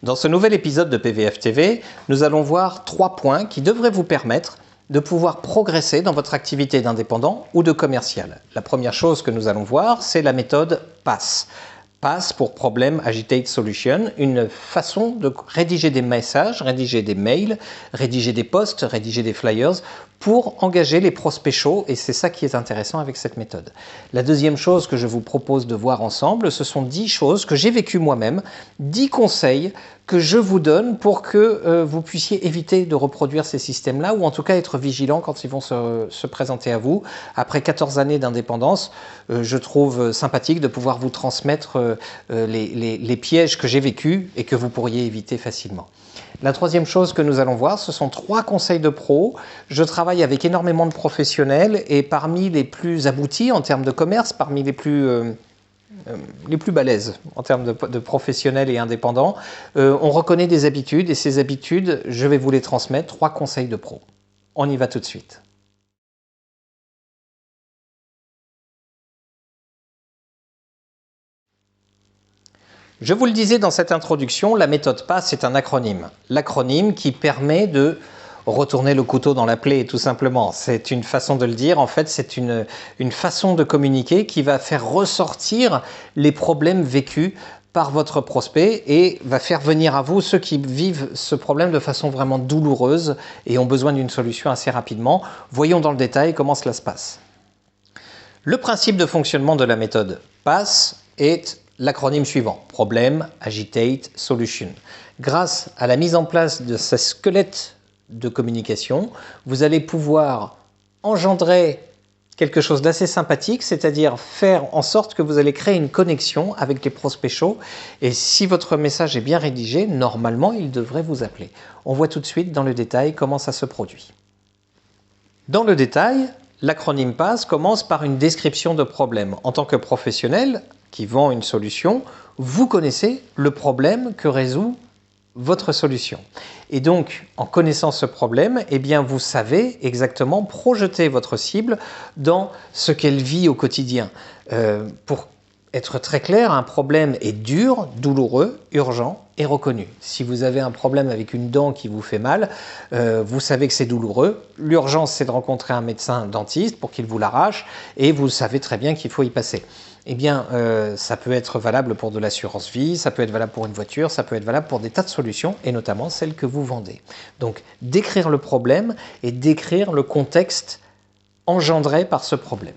Dans ce nouvel épisode de PVF TV, nous allons voir 3 points qui devraient vous permettre de pouvoir progresser dans votre activité d'indépendant ou de commercial. La première chose que nous allons voir, c'est la méthode PASS. PASS pour Problem Agitate Solution, une façon de rédiger des messages, rédiger des mails, rédiger des posts, rédiger des flyers pour engager les prospects chauds, et c'est ça qui est intéressant avec cette méthode. La deuxième chose que je vous propose de voir ensemble, ce sont 10 choses que j'ai vécues moi-même, 10 conseils que je vous donne pour que vous puissiez éviter de reproduire ces systèmes-là, ou en tout cas être vigilant quand ils vont se présenter à vous. Après 14 années d'indépendance, je trouve sympathique de pouvoir vous transmettre les pièges que j'ai vécus et que vous pourriez éviter facilement. La troisième chose que nous allons voir, ce sont 3 conseils de pro. Je travaille avec énormément de professionnels et parmi les plus aboutis en termes de commerce, parmi les plus balèzes en termes de professionnels et indépendants, on reconnaît des habitudes et ces habitudes, je vais vous les transmettre. 3 conseils de pro. On y va tout de suite. Je vous le disais dans cette introduction, la méthode PASS est un acronyme. L'acronyme qui permet de retourner le couteau dans la plaie, tout simplement. C'est une façon de le dire. En fait, c'est une façon de communiquer qui va faire ressortir les problèmes vécus par votre prospect et va faire venir à vous ceux qui vivent ce problème de façon vraiment douloureuse et ont besoin d'une solution assez rapidement. Voyons dans le détail comment cela se passe. Le principe de fonctionnement de la méthode PASS est l'acronyme suivant, Problem, Agitate, Solution. Grâce à la mise en place de ce squelette de communication, vous allez pouvoir engendrer quelque chose d'assez sympathique, c'est-à-dire faire en sorte que vous allez créer une connexion avec les prospects chauds. Et si votre message est bien rédigé, normalement, il devrait vous appeler. On voit tout de suite dans le détail comment ça se produit. Dans le détail, l'acronyme PASS commence par une description de problème. En tant que professionnel qui vend une solution, vous connaissez le problème que résout votre solution. Et donc, en connaissant ce problème, eh bien, vous savez exactement projeter votre cible dans ce qu'elle vit au quotidien. Pour être très clair, un problème est dur, douloureux, urgent et reconnu. Si vous avez un problème avec une dent qui vous fait mal, vous savez que c'est douloureux. L'urgence, c'est de rencontrer un médecin dentiste pour qu'il vous l'arrache et vous savez très bien qu'il faut y passer. Eh bien, ça peut être valable pour de l'assurance vie, ça peut être valable pour une voiture, ça peut être valable pour des tas de solutions, et notamment celles que vous vendez. Donc, décrire le problème et décrire le contexte engendré par ce problème.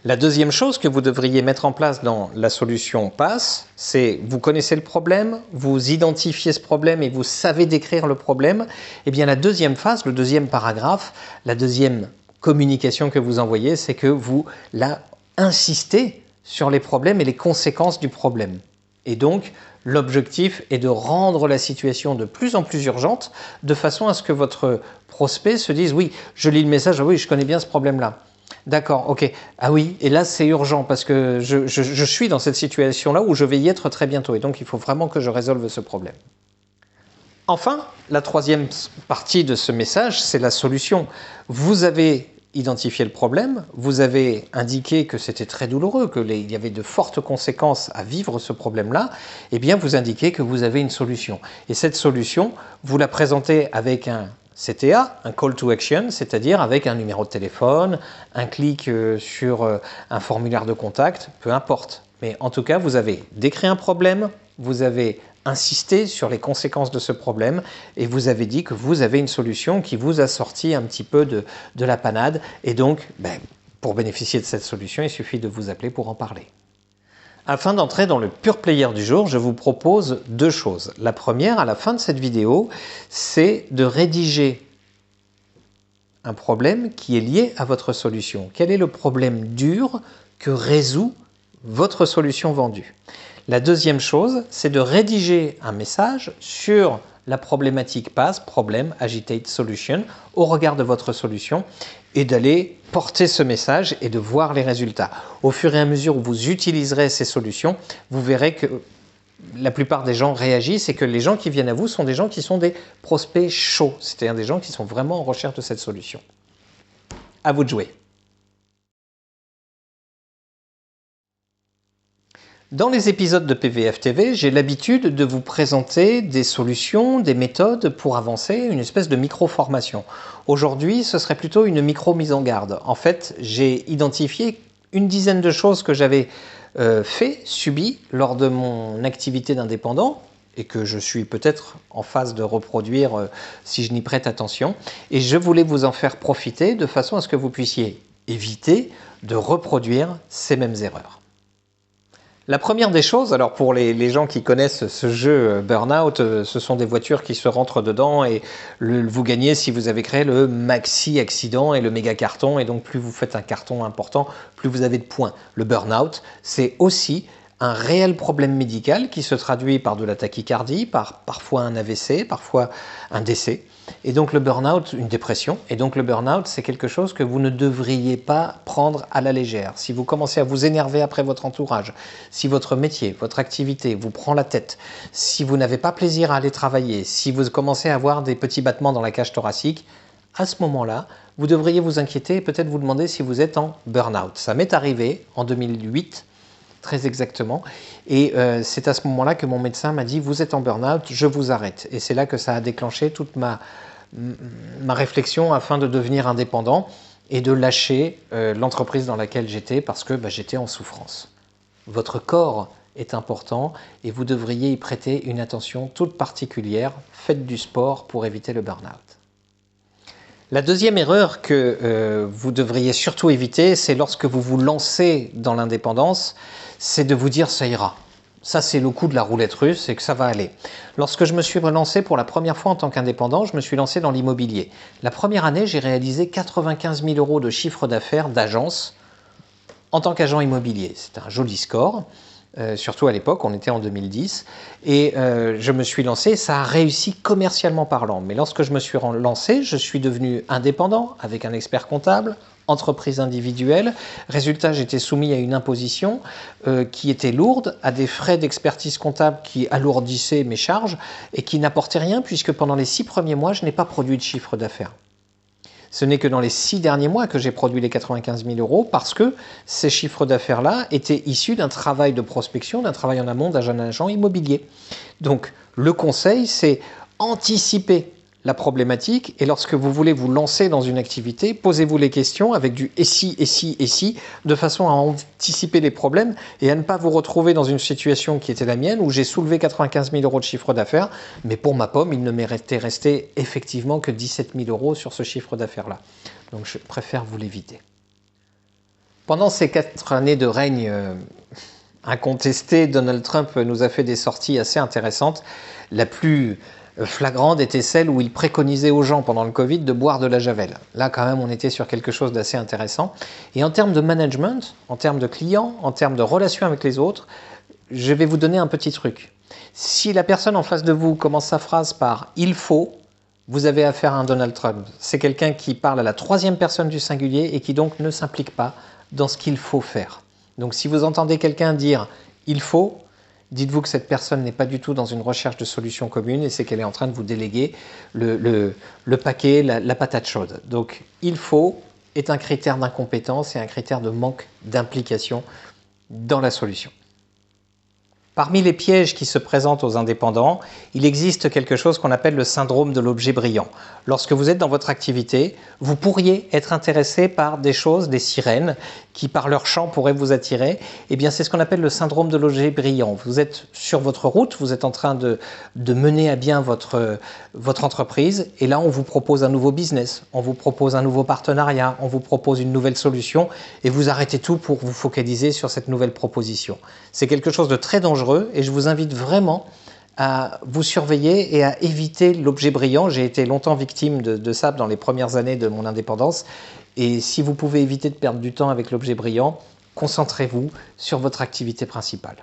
La deuxième chose que vous devriez mettre en place dans la solution PASS, c'est vous connaissez le problème, vous identifiez ce problème et vous savez décrire le problème. Eh bien, la deuxième phase, le deuxième paragraphe, la deuxième communication que vous envoyez, c'est que vous insistez sur les problèmes et les conséquences du problème. Et donc, l'objectif est de rendre la situation de plus en plus urgente, de façon à ce que votre prospect se dise « Oui, je lis le message, oui, je connais bien ce problème-là. » D'accord, ok. Ah oui, et là c'est urgent parce que je suis dans cette situation-là où je vais y être très bientôt et donc il faut vraiment que je résolve ce problème. Enfin, la troisième partie de ce message, c'est la solution. Vous avez identifié le problème, vous avez indiqué que c'était très douloureux, qu'il y avait de fortes conséquences à vivre ce problème-là, et bien vous indiquez que vous avez une solution. Et cette solution, vous la présentez avec un CTA, un call to action, c'est-à-dire avec un numéro de téléphone, un clic sur un formulaire de contact, peu importe. Mais en tout cas, vous avez décrit un problème, vous avez insisté sur les conséquences de ce problème et vous avez dit que vous avez une solution qui vous a sorti un petit peu de la panade. Et donc, pour bénéficier de cette solution, il suffit de vous appeler pour en parler. Afin d'entrer dans le pure player du jour, je vous propose 2 choses. La première, à la fin de cette vidéo, c'est de rédiger un problème qui est lié à votre solution. Quel est le problème dur que résout votre solution vendue? La deuxième chose, c'est de rédiger un message sur la problématique PASS, Problem, Agitate, Solution, au regard de votre solution et d'aller porter ce message et de voir les résultats. Au fur et à mesure où vous utiliserez ces solutions, vous verrez que la plupart des gens réagissent et que les gens qui viennent à vous sont des gens qui sont des prospects chauds, c'est-à-dire des gens qui sont vraiment en recherche de cette solution. À vous de jouer. Dans les épisodes de PVF TV, j'ai l'habitude de vous présenter des solutions, des méthodes pour avancer, une espèce de micro-formation. Aujourd'hui, ce serait plutôt une micro-mise en garde. En fait, j'ai identifié une dizaine de choses que j'avais subies lors de mon activité d'indépendant et que je suis peut-être en phase de reproduire si je n'y prête attention. Et je voulais vous en faire profiter de façon à ce que vous puissiez éviter de reproduire ces mêmes erreurs. La première des choses, alors pour les gens qui connaissent ce jeu Burnout, ce sont des voitures qui se rentrent dedans et vous gagnez si vous avez créé le maxi accident et le méga carton, et donc plus vous faites un carton important, plus vous avez de points. Le Burnout, c'est aussi un réel problème médical qui se traduit par de la tachycardie, parfois un AVC, parfois un décès. Et donc le burn-out, une dépression, et donc le burn-out, c'est quelque chose que vous ne devriez pas prendre à la légère. Si vous commencez à vous énerver après votre entourage, si votre métier, votre activité vous prend la tête, si vous n'avez pas plaisir à aller travailler, si vous commencez à avoir des petits battements dans la cage thoracique, à ce moment-là, vous devriez vous inquiéter et peut-être vous demander si vous êtes en burn-out. Ça m'est arrivé en 2008, très exactement, et c'est à ce moment-là que mon médecin m'a dit « vous êtes en burn-out, je vous arrête ». Et c'est là que ça a déclenché toute ma réflexion afin de devenir indépendant et de lâcher l'entreprise dans laquelle j'étais parce que j'étais en souffrance. Votre corps est important et vous devriez y prêter une attention toute particulière. Faites du sport pour éviter le burn-out. La deuxième erreur que vous devriez surtout éviter, c'est lorsque vous vous lancez dans l'indépendance, c'est de vous dire « ça ira ». Ça, c'est le coup de la roulette russe et que ça va aller. Lorsque je me suis relancé pour la première fois en tant qu'indépendant, je me suis lancé dans l'immobilier. La première année, j'ai réalisé 95 000 € de chiffre d'affaires d'agence en tant qu'agent immobilier. C'était un joli score. Surtout à l'époque, on était en 2010, et je me suis lancé, ça a réussi commercialement parlant. Mais lorsque je me suis lancé, je suis devenu indépendant avec un expert comptable, entreprise individuelle. Résultat, j'étais soumis à une imposition qui était lourde, à des frais d'expertise comptable qui alourdissaient mes charges et qui n'apportaient rien puisque pendant les 6 premiers mois, je n'ai pas produit de chiffre d'affaires. Ce n'est que dans les 6 derniers mois que j'ai produit les 95 000 € parce que ces chiffres d'affaires-là étaient issus d'un travail de prospection, d'un travail en amont d'un agent immobilier. Donc, le conseil, c'est anticiper la problématique et lorsque vous voulez vous lancer dans une activité, posez-vous les questions avec du « et si, et si, et si » de façon à anticiper les problèmes et à ne pas vous retrouver dans une situation qui était la mienne où j'ai soulevé 95 000 € de chiffre d'affaires, mais pour ma pomme, il ne m'est resté effectivement que 17 000 € sur ce chiffre d'affaires-là. Donc je préfère vous l'éviter. Pendant ces 4 années de règne incontesté, Donald Trump nous a fait des sorties assez intéressantes. La plus flagrante était celle où il préconisait aux gens pendant le Covid de boire de la javel. Là, quand même, on était sur quelque chose d'assez intéressant. Et en termes de management, en termes de clients, en termes de relations avec les autres, je vais vous donner un petit truc. Si la personne en face de vous commence sa phrase par « il faut », vous avez affaire à un Donald Trump. C'est quelqu'un qui parle à la 3e personne du singulier et qui donc ne s'implique pas dans ce qu'il faut faire. Donc si vous entendez quelqu'un dire « il faut », dites-vous que cette personne n'est pas du tout dans une recherche de solutions communes et c'est qu'elle est en train de vous déléguer le paquet, la patate chaude. Donc, il faut est un critère d'incompétence et un critère de manque d'implication dans la solution. Parmi les pièges qui se présentent aux indépendants, il existe quelque chose qu'on appelle le syndrome de l'objet brillant. Lorsque vous êtes dans votre activité, vous pourriez être intéressé par des choses, des sirènes, qui par leur chant pourraient vous attirer. Eh bien, c'est ce qu'on appelle le syndrome de l'objet brillant. Vous êtes sur votre route, vous êtes en train de mener à bien votre entreprise, et là, on vous propose un nouveau business, on vous propose un nouveau partenariat, on vous propose une nouvelle solution, et vous arrêtez tout pour vous focaliser sur cette nouvelle proposition. C'est quelque chose de très dangereux, et je vous invite vraiment à vous surveiller et à éviter l'objet brillant. J'ai été longtemps victime de ça dans les premières années de mon indépendance. Et si vous pouvez éviter de perdre du temps avec l'objet brillant, concentrez-vous sur votre activité principale.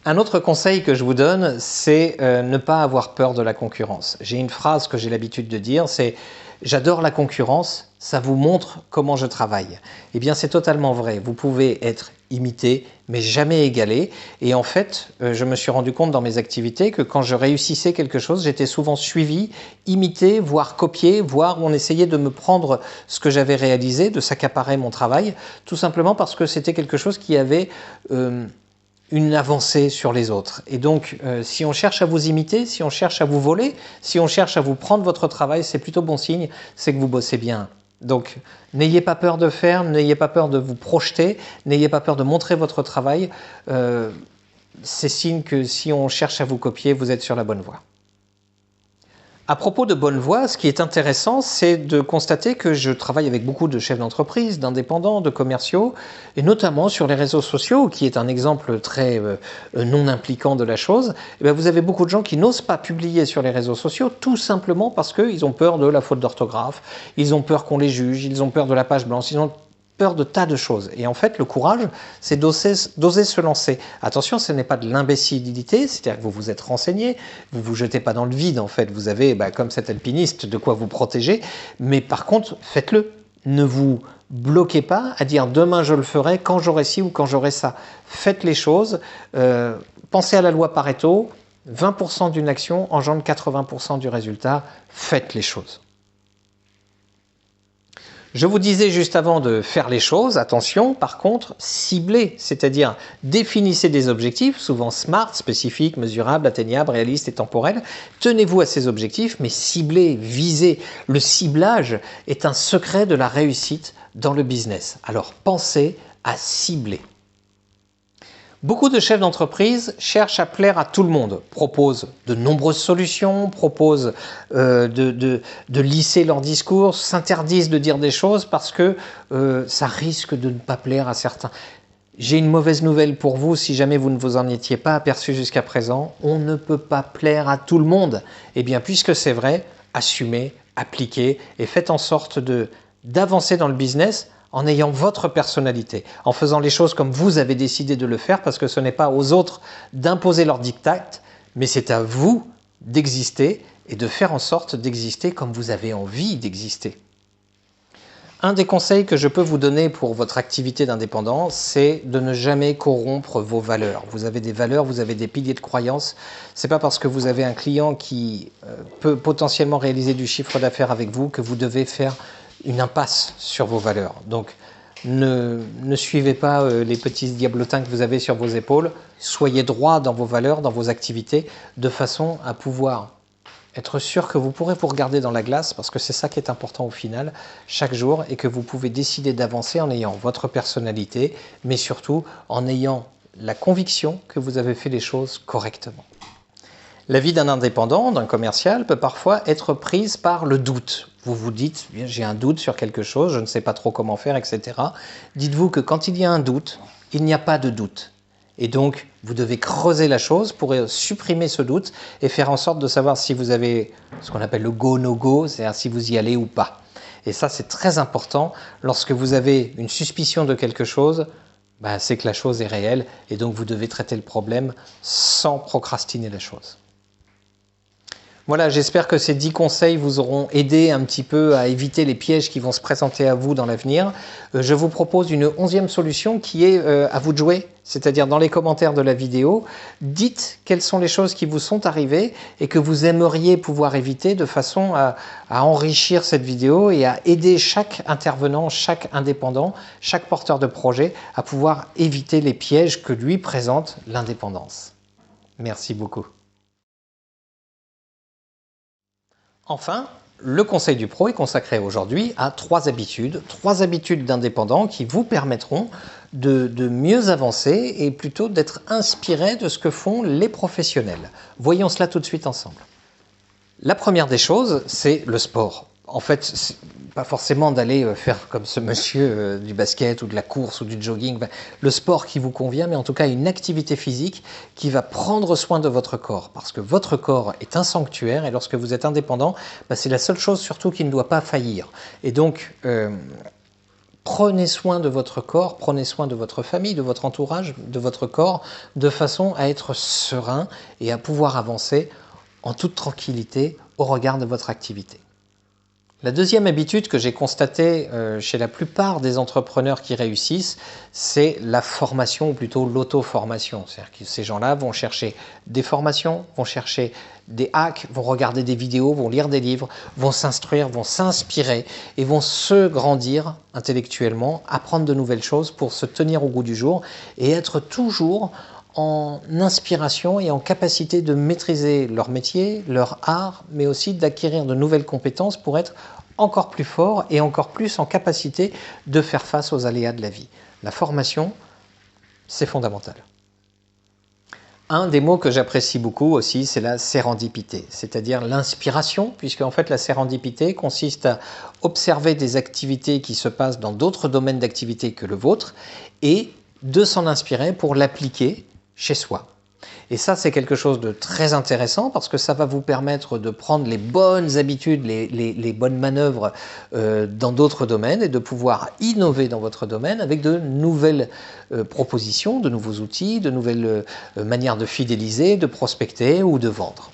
Un autre conseil que je vous donne, c'est ne pas avoir peur de la concurrence. J'ai une phrase que j'ai l'habitude de dire, c'est « J'adore la concurrence, ça vous montre comment je travaille ». Eh bien, c'est totalement vrai. Vous pouvez être imité, mais jamais égalé. Et en fait, je me suis rendu compte dans mes activités que quand je réussissais quelque chose, j'étais souvent suivi, imité, voire copié, voire on essayait de me prendre ce que j'avais réalisé, de s'accaparer mon travail, tout simplement parce que c'était quelque chose qui avait une avancée sur les autres. Et donc, si on cherche à vous imiter, si on cherche à vous voler, si on cherche à vous prendre votre travail, c'est plutôt bon signe, c'est que vous bossez bien. Donc, n'ayez pas peur de faire, n'ayez pas peur de vous projeter, n'ayez pas peur de montrer votre travail. C'est signe que si on cherche à vous copier, vous êtes sur la bonne voie. À propos de bonne voie, ce qui est intéressant, c'est de constater que je travaille avec beaucoup de chefs d'entreprise, d'indépendants, de commerciaux, et notamment sur les réseaux sociaux, qui est un exemple très non impliquant de la chose. Et bien, vous avez beaucoup de gens qui n'osent pas publier sur les réseaux sociaux, tout simplement parce qu'ils ont peur de la faute d'orthographe, ils ont peur qu'on les juge, ils ont peur de la page blanche, ils ont peur de tas de choses. Et en fait, le courage, c'est d'oser se lancer. Attention, ce n'est pas de l'imbécilité, c'est-à-dire que vous vous êtes renseigné, vous vous jetez pas dans le vide, en fait. Vous avez, comme cet alpiniste, de quoi vous protéger. Mais par contre, faites-le. Ne vous bloquez pas à dire demain je le ferai, quand j'aurai ci ou quand j'aurai ça. Faites les choses. Pensez à la loi Pareto. 20% d'une action engendre 80% du résultat. Faites les choses. Je vous disais juste avant de faire les choses, attention, par contre, ciblez, c'est-à-dire définissez des objectifs, souvent SMART, spécifiques, mesurables, atteignables, réalistes et temporels. Tenez-vous à ces objectifs, mais ciblez, visez. Le ciblage est un secret de la réussite dans le business. Alors pensez à cibler. Beaucoup de chefs d'entreprise cherchent à plaire à tout le monde, proposent de nombreuses solutions, proposent de lisser leur discours, s'interdisent de dire des choses parce que ça risque de ne pas plaire à certains. J'ai une mauvaise nouvelle pour vous, si jamais vous ne vous en étiez pas aperçu jusqu'à présent, on ne peut pas plaire à tout le monde. Eh bien, puisque c'est vrai, assumez, appliquez et faites en sorte d'avancer dans le business en ayant votre personnalité, en faisant les choses comme vous avez décidé de le faire, parce que ce n'est pas aux autres d'imposer leur diktat, mais c'est à vous d'exister et de faire en sorte d'exister comme vous avez envie d'exister. Un des conseils que je peux vous donner pour votre activité d'indépendant, c'est de ne jamais corrompre vos valeurs. Vous avez des valeurs, vous avez des piliers de croyance. C'est pas parce que vous avez un client qui peut potentiellement réaliser du chiffre d'affaires avec vous que vous devez faire une impasse sur vos valeurs. Donc, ne suivez pas les petits diablotins que vous avez sur vos épaules. Soyez droit dans vos valeurs, dans vos activités, de façon à pouvoir être sûr que vous pourrez vous regarder dans la glace, parce que c'est ça qui est important au final, chaque jour, et que vous pouvez décider d'avancer en ayant votre personnalité, mais surtout en ayant la conviction que vous avez fait les choses correctement. La vie d'un indépendant, d'un commercial, peut parfois être prise par le doute. Vous vous dites, j'ai un doute sur quelque chose, je ne sais pas trop comment faire, etc. Dites-vous que quand il y a un doute, il n'y a pas de doute. Et donc, vous devez creuser la chose pour supprimer ce doute et faire en sorte de savoir si vous avez ce qu'on appelle le go, no go, c'est-à-dire si vous y allez ou pas. Et ça, c'est très important. Lorsque vous avez une suspicion de quelque chose, c'est que la chose est réelle et donc vous devez traiter le problème sans procrastiner la chose. Voilà, j'espère que ces 10 conseils vous auront aidé un petit peu à éviter les pièges qui vont se présenter à vous dans l'avenir. Je vous propose une 11e solution qui est à vous de jouer, c'est-à-dire dans les commentaires de la vidéo, dites quelles sont les choses qui vous sont arrivées et que vous aimeriez pouvoir éviter de façon à enrichir cette vidéo et à aider chaque intervenant, chaque indépendant, chaque porteur de projet à pouvoir éviter les pièges que lui présente l'indépendance. Merci beaucoup. Enfin, le Conseil du Pro est consacré aujourd'hui à 3 habitudes d'indépendants qui vous permettront de mieux avancer et plutôt d'être inspiré de ce que font les professionnels. Voyons cela tout de suite ensemble. La première des choses, c'est le sport. En fait, c'est pas forcément d'aller faire comme ce monsieur du basket ou de la course ou du jogging, le sport qui vous convient, mais en tout cas une activité physique qui va prendre soin de votre corps, parce que votre corps est un sanctuaire et lorsque vous êtes indépendant, c'est la seule chose surtout qui ne doit pas faillir. Et donc, Prenez soin de votre corps, prenez soin de votre famille, de votre entourage, de votre corps, de façon à être serein et à pouvoir avancer en toute tranquillité au regard de votre activité. La deuxième habitude que j'ai constatée chez la plupart des entrepreneurs qui réussissent, c'est la formation ou plutôt l'auto-formation. C'est-à-dire que ces gens-là vont chercher des formations, vont chercher des hacks, vont regarder des vidéos, vont lire des livres, vont s'instruire, vont s'inspirer et vont se grandir intellectuellement, apprendre de nouvelles choses pour se tenir au goût du jour et être toujours en inspiration et en capacité de maîtriser leur métier, leur art, mais aussi d'acquérir de nouvelles compétences pour être encore plus fort et encore plus en capacité de faire face aux aléas de la vie. La formation, c'est fondamental. Un des mots que j'apprécie beaucoup aussi, c'est la sérendipité, c'est-à-dire l'inspiration, puisque en fait la sérendipité consiste à observer des activités qui se passent dans d'autres domaines d'activité que le vôtre et de s'en inspirer pour l'appliquer chez soi. Et ça, c'est quelque chose de très intéressant parce que ça va vous permettre de prendre les bonnes habitudes, les bonnes manœuvres dans d'autres domaines et de pouvoir innover dans votre domaine avec de nouvelles propositions, de nouveaux outils, de nouvelles manières de fidéliser, de prospecter ou de vendre.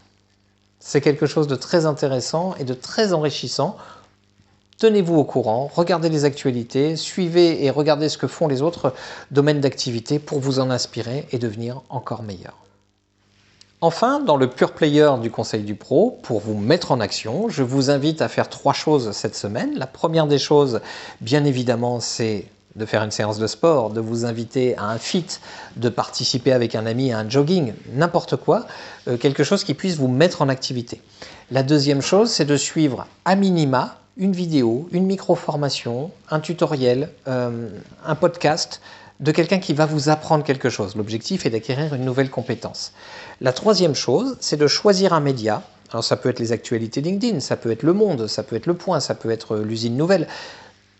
C'est quelque chose de très intéressant et de très enrichissant. Tenez-vous au courant, regardez les actualités, suivez et regardez ce que font les autres domaines d'activité pour vous en inspirer et devenir encore meilleur. Enfin, dans le Pure Player du Conseil du Pro, pour vous mettre en action, je vous invite à faire 3 choses cette semaine. La première des choses, bien évidemment, c'est de faire une séance de sport, de vous inviter à un fit, de participer avec un ami à un jogging, n'importe quoi, quelque chose qui puisse vous mettre en activité. La deuxième chose, c'est de suivre à minima une vidéo, une micro-formation, un tutoriel, un podcast de quelqu'un qui va vous apprendre quelque chose. L'objectif est d'acquérir une nouvelle compétence. La troisième chose, c'est de choisir un média. Alors ça peut être les actualités LinkedIn, ça peut être Le Monde, ça peut être Le Point, ça peut être l'Usine Nouvelle.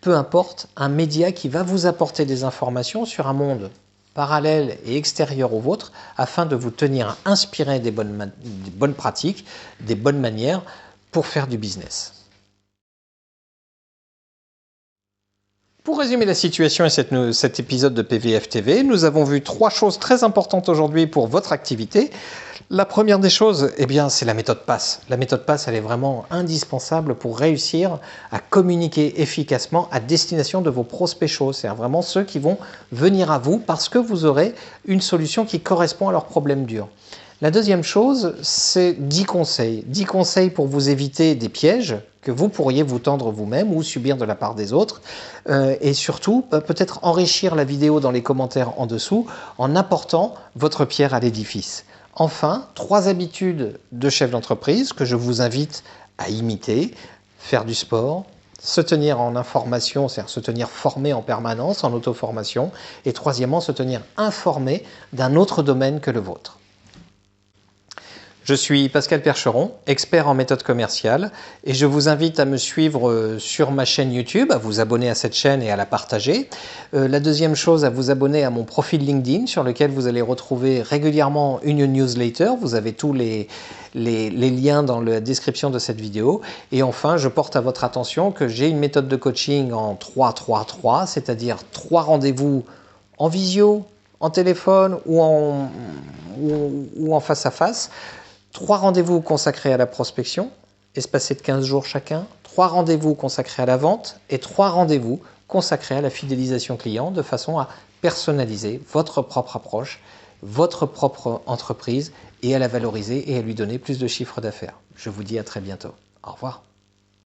Peu importe, un média qui va vous apporter des informations sur un monde parallèle et extérieur au vôtre afin de vous tenir inspiré des bonnes pratiques, des bonnes manières pour faire du business. Pour résumer la situation et cet épisode de PVF TV, nous avons vu 3 choses très importantes aujourd'hui pour votre activité. La première des choses, c'est la méthode PASS. La méthode PASS, elle est vraiment indispensable pour réussir à communiquer efficacement à destination de vos prospects chauds. C'est-à-dire vraiment ceux qui vont venir à vous parce que vous aurez une solution qui correspond à leurs problèmes durs. La deuxième chose, c'est 10 conseils. 10 conseils pour vous éviter des pièges que vous pourriez vous tendre vous-même ou subir de la part des autres. Et surtout, peut-être enrichir la vidéo dans les commentaires en dessous en apportant votre pierre à l'édifice. Enfin, 3 habitudes de chef d'entreprise que je vous invite à imiter. Faire du sport, se tenir en information, c'est-à-dire se tenir formé en permanence, en auto-formation. Et troisièmement, se tenir informé d'un autre domaine que le vôtre. Je suis Pascal Percheron, expert en méthode commerciale et je vous invite à me suivre sur ma chaîne YouTube, à vous abonner à cette chaîne et à la partager. La deuxième chose, à vous abonner à mon profil LinkedIn sur lequel vous allez retrouver régulièrement une newsletter. Vous avez tous les liens dans la description de cette vidéo. Et enfin, je porte à votre attention que j'ai une méthode de coaching en 3-3-3, c'est-à-dire 3 rendez-vous en visio, en téléphone ou en face à face. 3 rendez-vous consacrés à la prospection, espacés de 15 jours chacun, 3 rendez-vous consacrés à la vente et 3 rendez-vous consacrés à la fidélisation client de façon à personnaliser votre propre approche, votre propre entreprise et à la valoriser et à lui donner plus de chiffre d'affaires. Je vous dis à très bientôt. Au revoir.